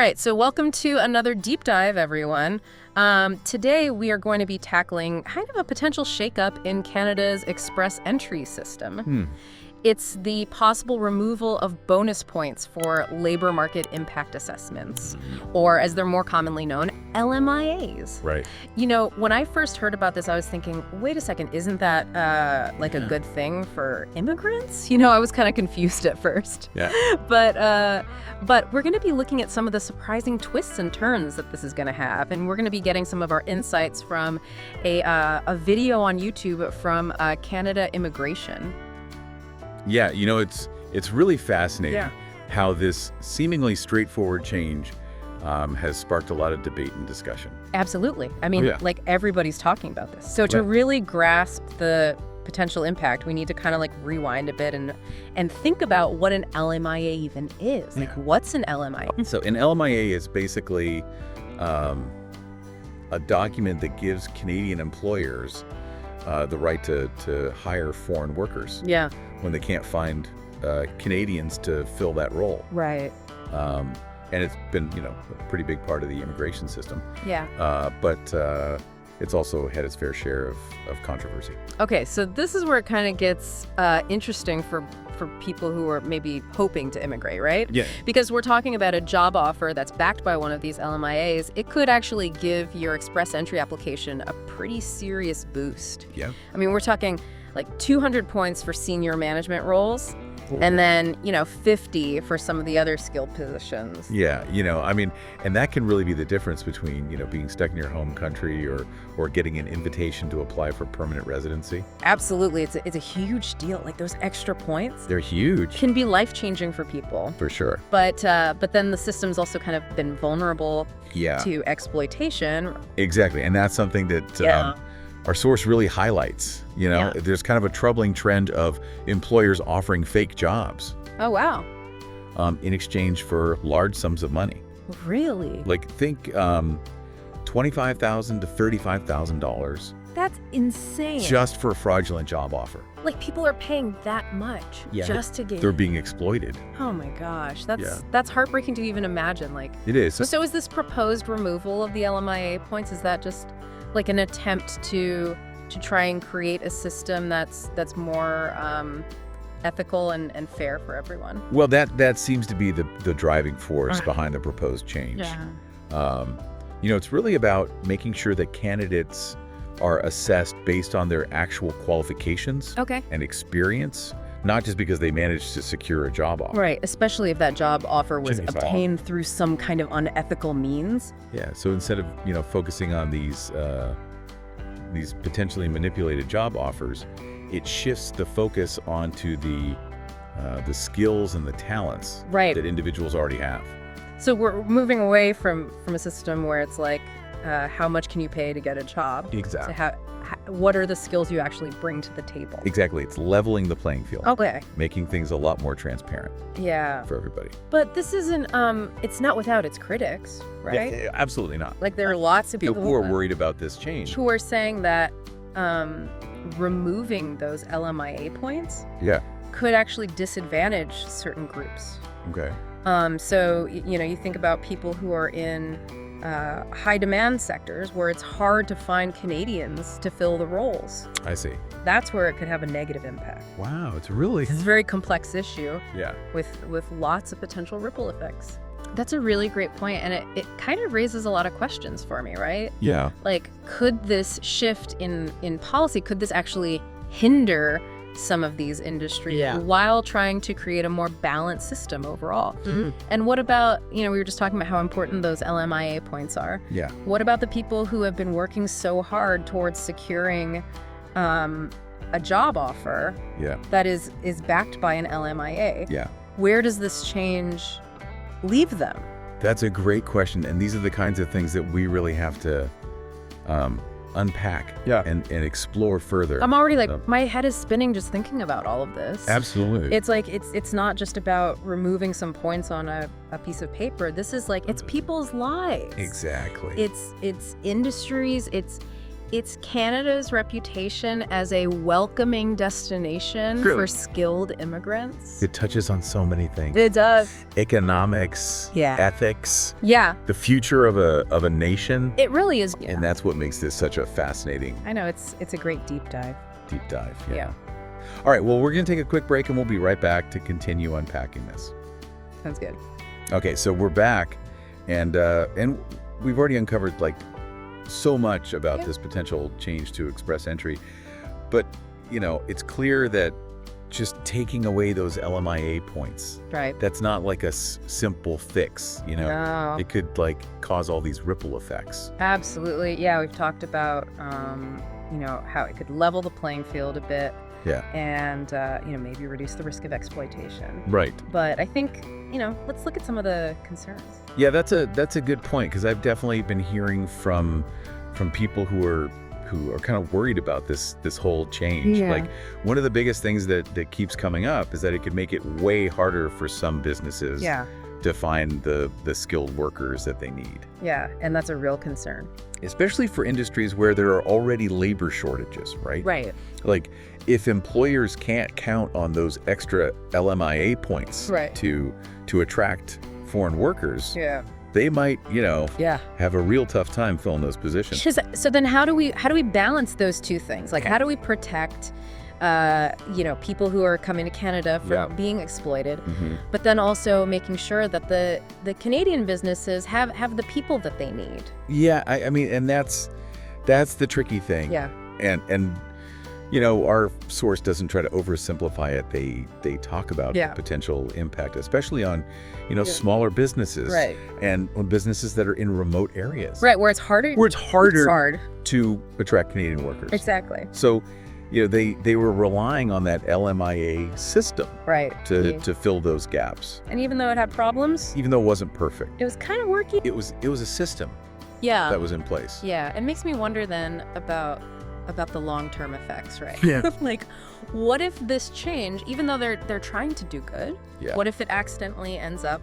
right, so welcome to another deep dive, everyone. Today we are going to be tackling kind of a potential shakeup in Canada's express entry system. It's the possible removal of bonus points for labor market impact assessments, or as they're more commonly known, LMIAs. Right. You know, when I first heard about this, I was thinking, wait a second, isn't that like a good thing for immigrants? You know, I was kind of confused at first. Yeah. But we're going to be looking at some of the surprising twists and turns that this is going to have, and we're going to be getting some of our insights from a video on YouTube from Canada Immigration. Yeah, you know, it's really fascinating how this seemingly straightforward change has sparked a lot of debate and discussion. Absolutely. I mean, like everybody's talking about this. So to really grasp the potential impact, we need to kind of like rewind a bit and think about what an LMIA even is. Like, what's an LMIA? So an LMIA is basically a document that gives Canadian employers the right to hire foreign workers. Yeah. When they can't find Canadians to fill that role. Right. And it's been, you know, a pretty big part of the immigration system. Yeah. But it's also had its fair share of controversy. Okay, so this is where it kind of gets interesting for people who are maybe hoping to immigrate, right? Yeah. Because we're talking about a job offer that's backed by one of these LMIAs. It could actually give your express entry application a pretty serious boost. Yeah. I mean, we're talking like 200 points for senior management roles, and then, you know, 50 for some of the other skilled positions. Yeah, you know, I mean, and that can really be the difference between, you know, being stuck in your home country or getting an invitation to apply for permanent residency. Absolutely. It's a huge deal. Like, those extra points, They're huge. can be life-changing for people. For sure. But then the system's also kind of been vulnerable to exploitation. Exactly, and that's something that our source really highlights. You know, there's kind of a troubling trend of employers offering fake jobs. Oh, wow. In exchange for large sums of money. Really? Like, think $25,000 to $35,000 That's insane. just for a fraudulent job offer. Like, people are paying that much just to get... They're being exploited. Oh my gosh, that's heartbreaking to even imagine. Like, It is. So is this proposed removal of the LMIA points, is that just like an attempt to try and create a system that's more ethical and fair for everyone? Well, that seems to be the driving force behind the proposed change. Yeah. You know, it's really about making sure that candidates are assessed based on their actual qualifications and experience, not just because they managed to secure a job offer. Right, especially if that job offer was obtained through some kind of unethical means. Yeah, so instead of, you know, focusing on these potentially manipulated job offers, it shifts the focus onto the skills and the talents that individuals already have. So we're moving away from a system where it's like, how much can you pay to get a job? Exactly. So what are the skills you actually bring to the table? Exactly. It's leveling the playing field. Okay. Making things a lot more transparent. Yeah. For everybody. But this isn't, it's not without its critics, right? Yeah, absolutely not. Like, there are lots of people who are worried about this change. Who are saying that removing those LMIA points could actually disadvantage certain groups. Okay. So, you know, you think about people who are in high demand sectors where it's hard to find Canadians to fill the roles. I see. That's where it could have a negative impact. Wow, it's a very complex issue. Yeah. With lots of potential ripple effects. That's a really great point, and it kind of raises a lot of questions for me, right? Yeah. Like, could this shift in policy, could this actually hinder some of these industries while trying to create a more balanced system overall? And what about, you know, we were just talking about how important those LMIA points are. Yeah. What about the people who have been working so hard towards securing a job offer that is backed by an LMIA? Yeah. Where does this change leave them? That's a great question, and these are the kinds of things that we really have to unpack and explore further. I'm already like, my head is spinning just thinking about all of this. Absolutely. It's like, it's not just about removing some points on a piece of paper. This is like, it's people's lives. Exactly. It's industries, It's Canada's reputation as a welcoming destination for skilled immigrants. It touches on so many things. It does. Economics, ethics, the future of a nation. It really is. And that's what makes this such a fascinating. I know, it's a great deep dive. Deep dive, All right, well, we're going to take a quick break and we'll be right back to continue unpacking this. Sounds good. Okay, so we're back and we've already uncovered like so much about this potential change to express entry. But, it's clear that just taking away those LMIA points, that's not like a simple fix, No. It could like cause all these ripple effects. Absolutely. Yeah, we've talked about, how it could level the playing field a bit. Yeah. And, maybe reduce the risk of exploitation. Right. But I think, let's look at some of the concerns. Yeah, that's a good point, because I've definitely been hearing from people who are kind of worried about this whole change. Yeah. Like, one of the biggest things that keeps coming up is that it could make it way harder for some businesses to find the skilled workers that they need. Yeah, and that's a real concern. Especially for industries where there are already labor shortages, right? Right. Like, if employers can't count on those extra LMIA points to attract foreign workers, they might, have a real tough time filling those positions. So then how do we balance those two things? Like, how do we protect people who are coming to Canada from being exploited, but then also making sure that the Canadian businesses have the people that they need? Yeah, I mean, and that's the tricky thing. Yeah. And our source doesn't try to oversimplify it. They talk about the potential impact, especially on, smaller businesses. Right. And on businesses that are in remote areas. Right, where it's harder. To attract Canadian workers. Exactly. So, they were relying on that LMIA system to fill those gaps. And even though it had problems, even though it wasn't perfect, it was kind of working. It was a system that was in place. Yeah, it makes me wonder then about the long-term effects, right? Yeah. Like, what if this change, even though they're trying to do good, what if it accidentally ends up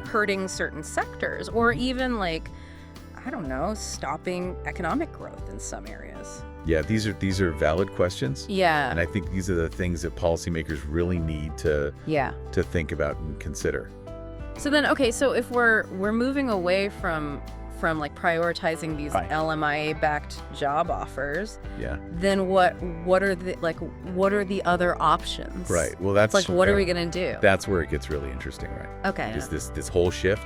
hurting certain sectors, or even like, I don't know, stopping economic growth in some areas? Yeah, these are valid questions. Yeah. And I think these are the things that policymakers really need to think about and consider. So then, okay, so if we're moving away from like prioritizing these LMIA-backed job offers, then what are the other options? Right. Well, that's like, what are we gonna do? That's where it gets really interesting, right? Okay. Because this whole shift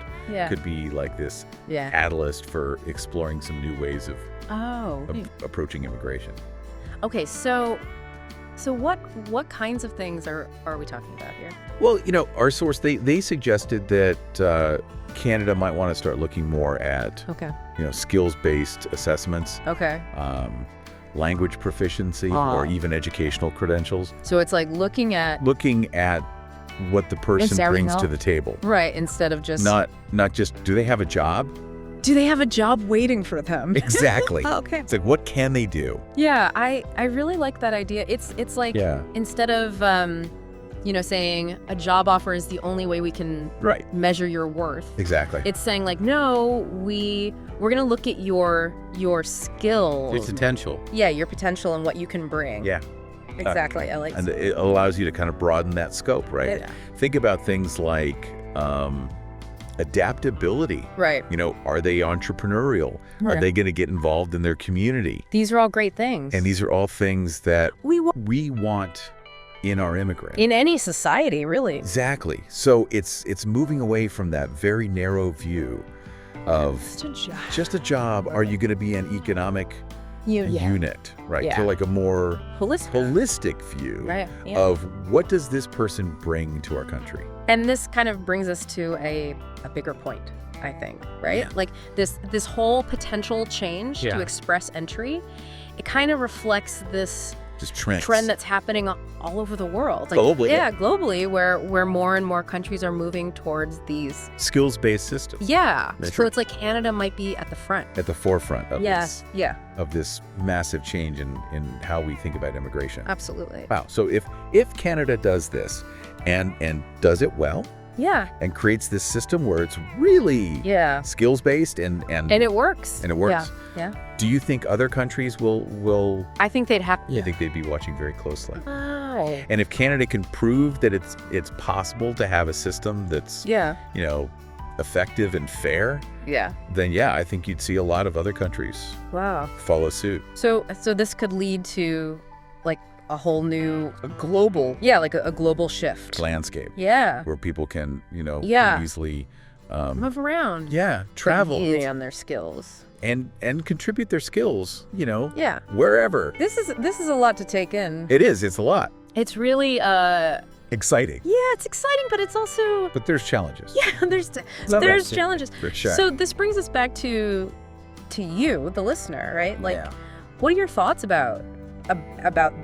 could be like this catalyst for exploring some new ways of approaching immigration. Okay, so what kinds of things are we talking about here? Well, our source, they suggested that Canada might want to start looking more at skills-based assessments. Okay. Language proficiency, or even educational credentials. So it's like looking at what the person brings to the table. Right, instead of just not just, do they have a job? Do they have a job waiting for them? Exactly. Okay. It's like, what can they do? Yeah, I really like that idea. It's like, instead of saying a job offer is the only way we can measure your worth. Exactly. It's saying like, no, we're gonna look at your skills. Your potential. Yeah, your potential and what you can bring. Yeah. Exactly. I like. And it allows you to kind of broaden that scope, right? Yeah. Think about things like adaptability. Right. Are they entrepreneurial? Right. Are they going to get involved in their community? These are all great things. And these are all things that we want in our immigrant. In any society, really. Exactly. So it's moving away from that very narrow view of just a job. Are you going to be an economic unit, right? Yeah. To like a more holistic view right. of what does this person bring to our country. And this kind of brings us to a bigger point, I think, right? Yeah. Like this whole potential change to express entry, it kind of reflects this trend that's happening all over the world. Like, globally. Yeah, globally, where more and more countries are moving towards these skills-based systems. Yeah. So it's like Canada might be at the front. At the forefront of of this massive change in how we think about immigration. Absolutely. Wow. So if Canada does this and does it well, Yeah. and creates this system where it's really Yeah. skills-based and it works. it works. Yeah. Do you think other countries will I think they'd have. I think they'd be watching very closely. Wow. And if Canada can prove that it's possible to have a system that's Yeah. effective and fair, Yeah. then yeah, I think you'd see a lot of other countries Wow. follow suit. So this could lead to like a whole new global, like a global shift. Landscape Yeah. where people can, Yeah. easily Move around. travel On their skills. and contribute their skills, Yeah. wherever. This is a lot to take in. It's a lot. It's really Exciting. it's exciting, but it's also But there's challenges. there's challenges. For sure. So this brings us back to you, the listener, right? Like, what are your thoughts about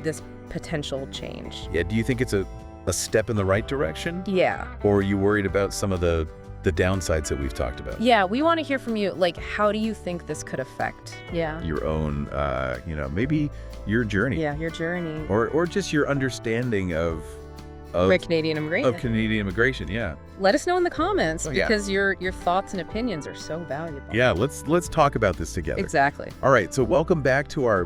this potential change? Yeah, do you think it's a step in the right direction? Yeah. Or are you worried about some of the downsides that we've talked about? Yeah, we want to hear from you. Like, how do you think this could affect? Yeah. Your own, maybe your journey. Yeah, your journey. Or just your understanding of Canadian immigration. Of Canadian immigration, yeah. Let us know in the comments Yeah. because your thoughts and opinions are so valuable. Yeah, let's talk about this together. Exactly. All right, so welcome back to our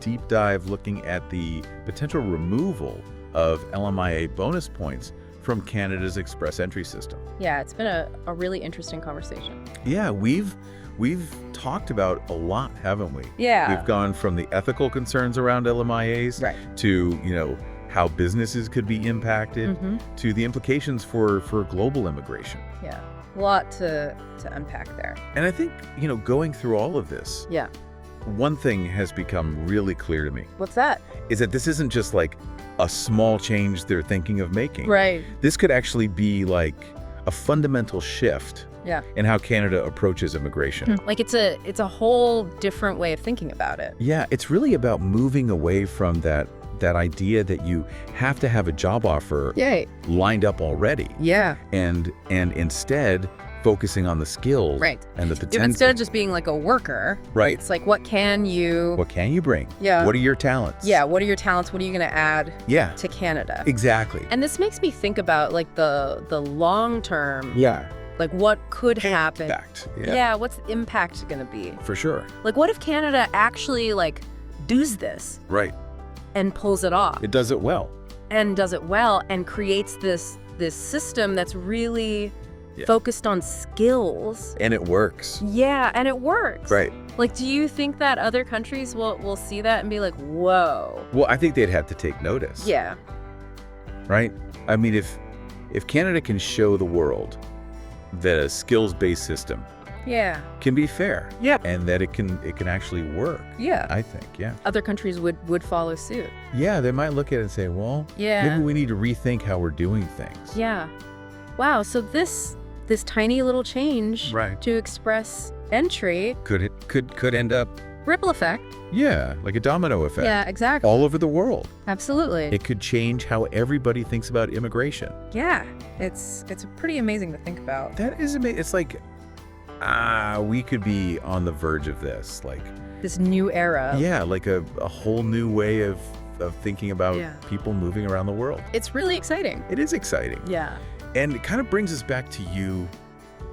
deep dive looking at the potential removal of LMIA bonus points from Canada's express entry system. Yeah, it's been a really interesting conversation. Yeah, we've talked about a lot, haven't we? Yeah. We've gone from the ethical concerns around LMIAs Right. to, how businesses could be impacted, to the implications for global immigration. Yeah. A lot to unpack there. And I think, going through all of this, Yeah. one thing has become really clear to me, What's that? is that this isn't just like a small change they're thinking of making. Right. This could actually be like a fundamental shift Yeah. in how Canada approaches immigration. Like it's a whole different way of thinking about it. Yeah, it's really about moving away from that idea that you have to have a job offer Yay. lined up already. Yeah. And instead focusing on the skills Right. and the If potential. instead of just being like a worker, Right. it's like what can you bring? Yeah. What are your talents? Yeah, what are your talents? What are you going to add Yeah. to Canada? Exactly. And this makes me think about like the long term. Yeah. Like what could happen? Impact. Yeah, what's the impact going to be? For sure. Like what if Canada actually like does this Right. and pulls it off It does it well. and does it well and creates this system that's really focused on skills. And it works. Yeah, and it works. Right. Like, do you think that other countries will see that and be like, whoa? Well, I think they'd have to take notice. Yeah. Right? I mean, if Canada can show the world that a skills-based system Yeah. can be fair. Yeah. And that it can actually work. Yeah. I think, yeah. Other countries would follow suit. Yeah, they might look at it and say, well, Yeah. maybe we need to rethink how we're doing things. Yeah. Wow. So this tiny little change Right. to express entry, Could end up, ripple effect. yeah, like a domino effect. Yeah, exactly. All over the world. Absolutely. It could change how everybody thinks about immigration. Yeah. It's pretty amazing to think about. That is amazing. It's like, we could be on the verge of this. Like, This new era. yeah, like a whole new way of thinking about Yeah. people moving around the world. It's really exciting. It is exciting. Yeah. And it kind of brings us back to you,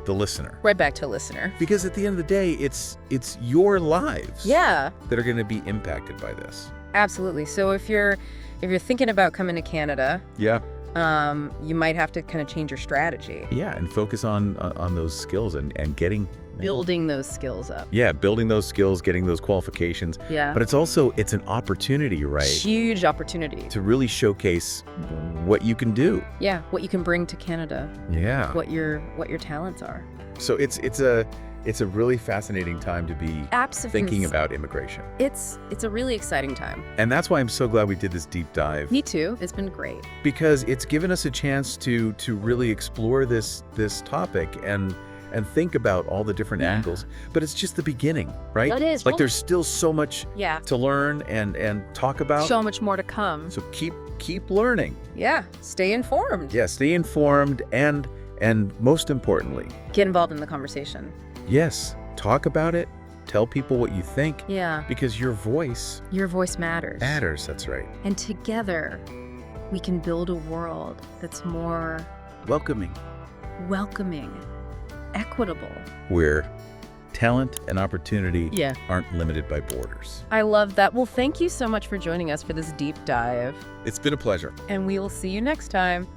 the listener. Right back to listener. Because at the end of the day, it's your lives Yeah. that are going to be impacted by this. Absolutely. So if you're thinking about coming to Canada, Yeah. you might have to kind of change your strategy. Yeah, and focus on those skills and getting Building those skills up. Yeah, building those skills, getting those qualifications. Yeah. But it's an opportunity, right? Huge opportunity. To really showcase what you can do. Yeah, what you can bring to Canada. Yeah. What your talents are. So it's a really fascinating time to be Absolutely. thinking about immigration. It's a really exciting time. And that's why I'm so glad we did this deep dive. Me too. It's been great. Because it's given us a chance to really explore this topic and think about all the different angles. But it's just the beginning, right? It is. Like there's still so much Yeah. to learn and talk about. So much more to come. So keep learning. Yeah. Stay informed. Yeah, stay informed and most importantly, Get involved in the conversation. yes, talk about it. Tell people what you think. Yeah. Because your voice Your voice matters. matters, that's right. And together, we can build a world that's more Welcoming. welcoming, equitable. where talent and opportunity Yeah. aren't limited by borders. I love that. Well, thank you so much for joining us for this deep dive, It's been a pleasure. and we will see you next time.